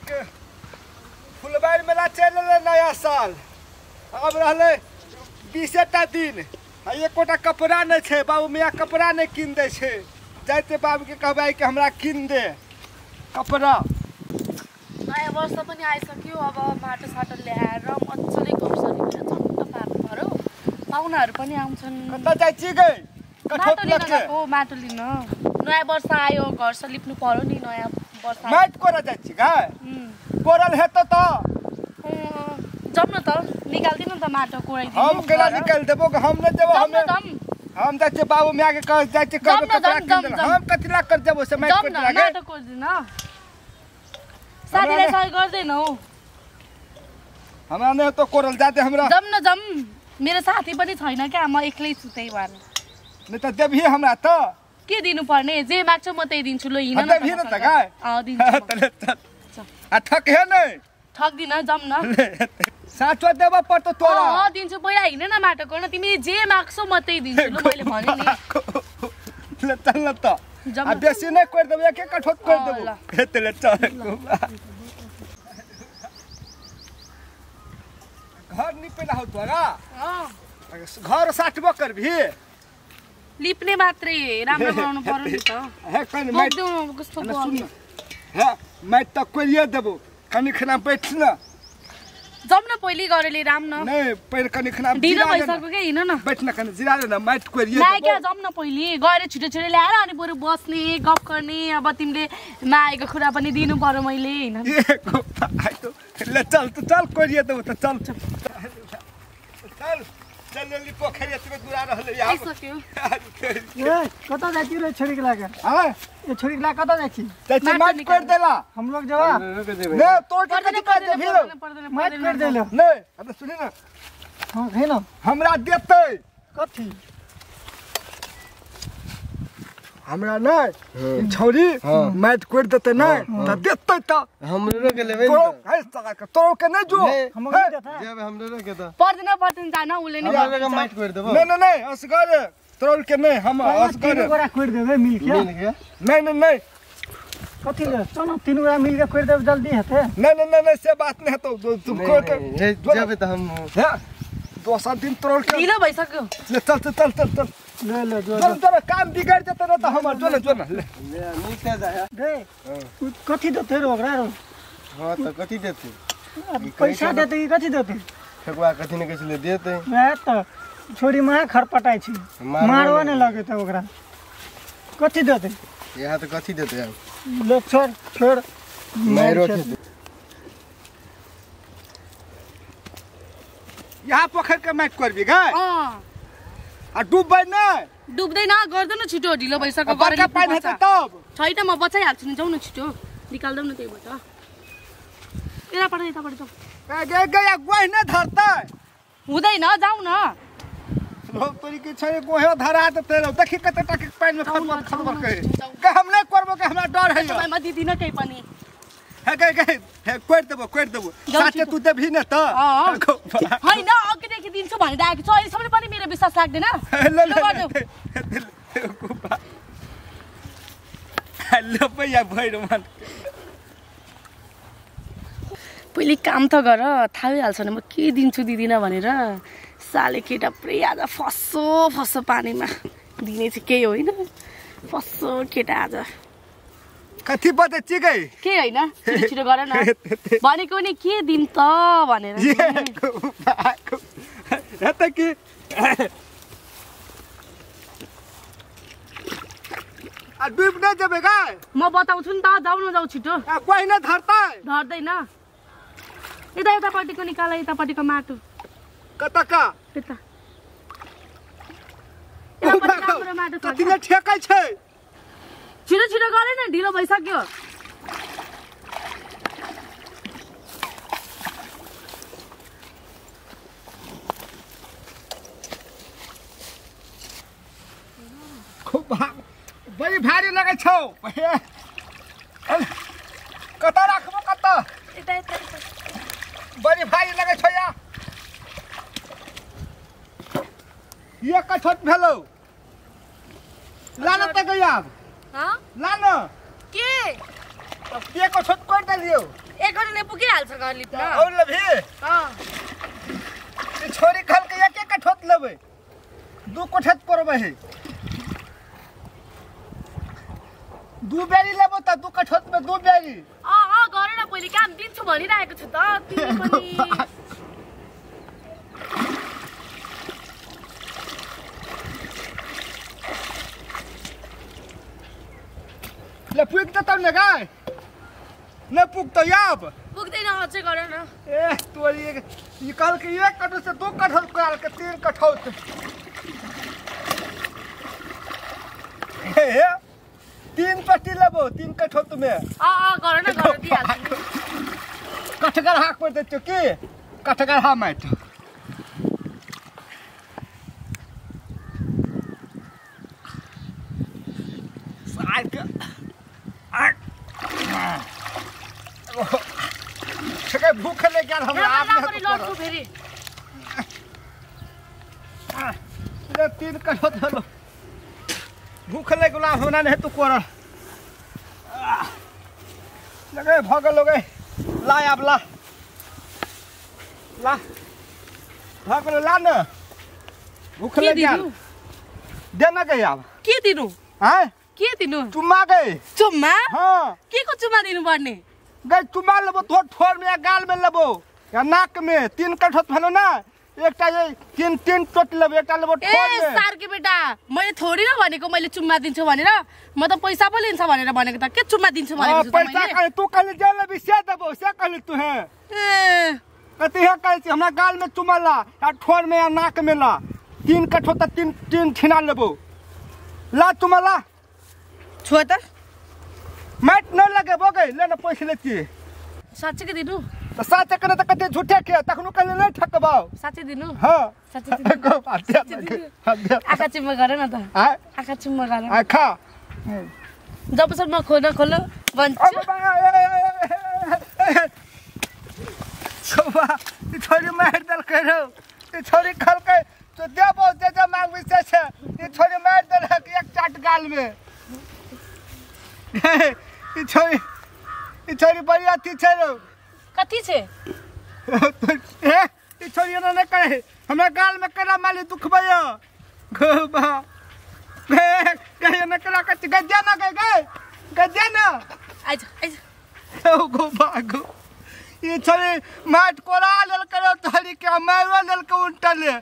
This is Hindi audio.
के फुलबाड़ी मेला चल नया साल अब रहले 20टा दिन एकोटा कपड़ा नहीं है बाबू मियाँ कपड़ा नहीं किन दे छे जाते बाबू के कहबै कि हमरा किन दे कपड़ा नयाँ वर्ष पनि आइसक्यो अब माटो साटो ल्याएर मजाले गफसरी चट्ट पार्नु पर्यो पाहुनाहरू पनि आउँछन् कता जाइ छी गई माटो लिन गएको माटो लिन नयाँ वर्ष आयो घर स लिप्नु पर्यो नि नयाँ वर्ष माट कोरा जाइ छी गाय कोरल हेतो त जम न त निकाल्दिन त माटो कोराइदिनु हम केला निकाल देबो हम न देबो हम जाइ छी बाबू मियाँ के कह जाइ छी कपड़ा हम कतिला कर देबो से माट कोर लागे माटो कोर्दिन साथीले सहयोग गर्दैनौ हमरा नै त कोरल जाते हमरा जम न जम मेरो साथी पनि छैन क्या म एक्लै छु त्यही भएर नै त देबी हमरा त के दिनु पर्ने जे माग्छौ म त्यही दिन्छु ल हिँड्न न देबी न त गाय दिन्छु आ ठक हे नै ठक्दिन जम न साँचो देबो पर्छ तोरा दिन्छु पहिला हिँड्न न माटो कोर्न तिमी जे माग्छौ म त्यही दिन्छु ल मैले भने नि ल चल न त आ बेसी नै कोर देबो एक एक ठोक कोर देबो हेतले चल घर निपेला हो तोरा घर साटबो करबी लिप्ने मात्रै राम्रो बनाउनु पर्यो नि त हे कनि माट कस्तो हे माट त कोरिए देबो कनि खना बैठ न जम न पहिले गरेले राम न नै पैर कनि खना ढिलो भइसक्यो के हिँड्न न बैठ न कनि जिरा न माट कोरिए देबो क्या जम न पहिले गएर छिटो छिटो ल्याएर अनि बरु बस्ने गफ गर्ने अब तिमीले मागेको कुरा पनि दिनु पर्यो मैले हैन ल चल त चल कोरिए देबो त चल चल चल जल्दी पोखरी एतबे दूरा रहले यार आइसक्यो ए कता जाती रे छोरी के लागे हां ये छोरी के लागे कता जाती ते माट कर देला हम लोग जवा ने तोड़ के कथि कर दे फिर माट कर देलो नहीं अब सुनी ना हां है ना हमरा देतै कथि हमरा नहीं छौरी माट कोड़ देतै नहीं त देतै त हमरो के लेबै है सगा के तोरो के नहीं जो हम लोग देता जेब हमरो के त पर्दैन जान उले नि हमरो के माइट कोर देबो नहीं नहीं असगर तोरो के नहीं हम असगर गोरा कोड़ देबे मिल के नहीं नहीं नहीं कथि ले चलो तीन गोरा मिल के कोड़ देबे जल्दी हेते नहीं नहीं नहीं से बात नहीं है तो तुम कोड़ के जेब त हम दोसर दिन तोड़ के ढिलो भइसक्यो चल चल चल चल चल ले जो जब काम बिगड़ जते न त हमर जो न ले नीचे जा दे कथि देते रो ओकरा रो हां त कथि देते पैसा देते कि कथि देते ठकुआ कथि न कैसे देते ए त छोरी मा खरपटाइ छी मारवा न लगे त ओकरा कथि देते यहाँ त कथि देते अब ले छोड़ मारो देते यहाँ पोखर के माइट करबी गाय आ डुब्बै नै डुब्दैन गर्दैन छिटो ढिलो भइसक्यो बर्खा पानी हेतै तब छैन म बचाइहाल्छु नि जाऊ न छिटो निकाल्दौ न त्यहीबाट यताबाट जाऊ गे गे गोहि नै धरतै हुँदैन जाऊ न लो तोरी के छै गोहे धरा त तेरो देखि कते टक पानी में खतम खतम के के हम नै करबो के हमरा डर है समय म दिदिन केही पनि हे गे हे कोड देबो साथे तू देबी न त हैन अघिदेखि दिन्छु भनेर आएको छ अहिलेसम्म पनि मेरो विश्वास लाग्दैन हेलो भैया भइरो मन पहिले काम त गर थाहा भइहाल्छ नि म के दिन्छु दिदिन भनेर साले केटा पुरै आज फस्सो पानीमा दिने चाहिँ केही होइन फस्सो केटा आज कथि बते चिगै के हैन छिटो गर न भनेको नि के दिन त भनेर हेत कि आ डुब नै जबे गाय म बताउँछु नि त जाऊ न जाऊ छिटो कोही नै धरतै धर्दैन यतापट्टिको निकाल यतापट्टिको माटो कता का यता राम्रो माटो छ कति नै ठेकै छै छिटो छिटो गरे न ढिलो भइसक्यो बड़ी भारी लगे छौ कता राखबो कता बड़ी भारी लगे छौ या ये का छोट भेलो लाना त गया हां लाना के अब के को छोट कर दलियो एक घन्टा ने पुगिहाल्छ घर लिप्न और लभी छोरी खल के एक एक ठोक लेबै दू कोठत परबै है दू बेरी लेबो त दू कठोत में दू बेरी गर न पहिले काम दिन्छु भनिरहेको छु त तिमी पनि ले पुग त तब ने गाय न पुग त याब पुग्दैन अझै गर न ए तोरी निकाल के एक कठोत से दू कठोत कर के तीन कठोत हे तीन पट्टी लेबो तीन कठोत में गर न गर दिइहाल्छु कठगर हाक पर देतो के कठगर हा माट साइक सके भूख ले गेल हमरा आप पनि लड्छु फेरि ले तीन कठोत हलो भूख ले गुलाम होना नहीं तू कोर लगे भगल हो गए ला अब ला भगल ला न भूख ले गेल देना गए अब के दिनु हैं के दिनु चुम्मा गए चुम्मा हां के को चुम्मा दिनु पर्ने गए चुम्मा लेबो थोड़ ठोर में या गाल में लेबो या नाक में तीन कठोत भलो ना एकटा ये तीन तीन टोट लेबो एकटा लेबो ठोर में ए सार के बेटा मैले थोडी न भनेको मैले चुम्मा दिन्छु भनेर म त पैसा पो लिन्छ भनेर भनेको त के चुम्मा दिन्छु भनेको छु त पैसा कहे तू कल जेल भी से देबो से कहली तू है कति है कहे हमरा गाल में चुम्मा ला या ठोर में या नाक में ला तीन कठोत तीन तीन छिना लेबो ला चुम्मा ला छो त मैट न लगे बोगे ले न पैसा लेती साच्चै के दिनु तो साथ करे त कते झूठे के तखनु कल नहीं ठकबाओ साच्चै दिनु हां साच्चै दिनु को बात आँखा चुम्मा गर न त है आँखा चुम्मा गर आ खा जबसम्म खोल भन्छु सोबा छोरी मार दल करो छोरी खल के तो देबो जे मांग विशेष है ये छोरी मार दल एक चाट गाल में ये छोरी बढ़िया थी छे कथी छे ए ये छोरी न करे हमरा गाल में करा माली दुख भयो गोबा गए न करा कति गद्या न गद्या न आइज ओ गोबा गो ये छोरी माट कोरा लेल करो तोरी के मारो लेल के उल्टले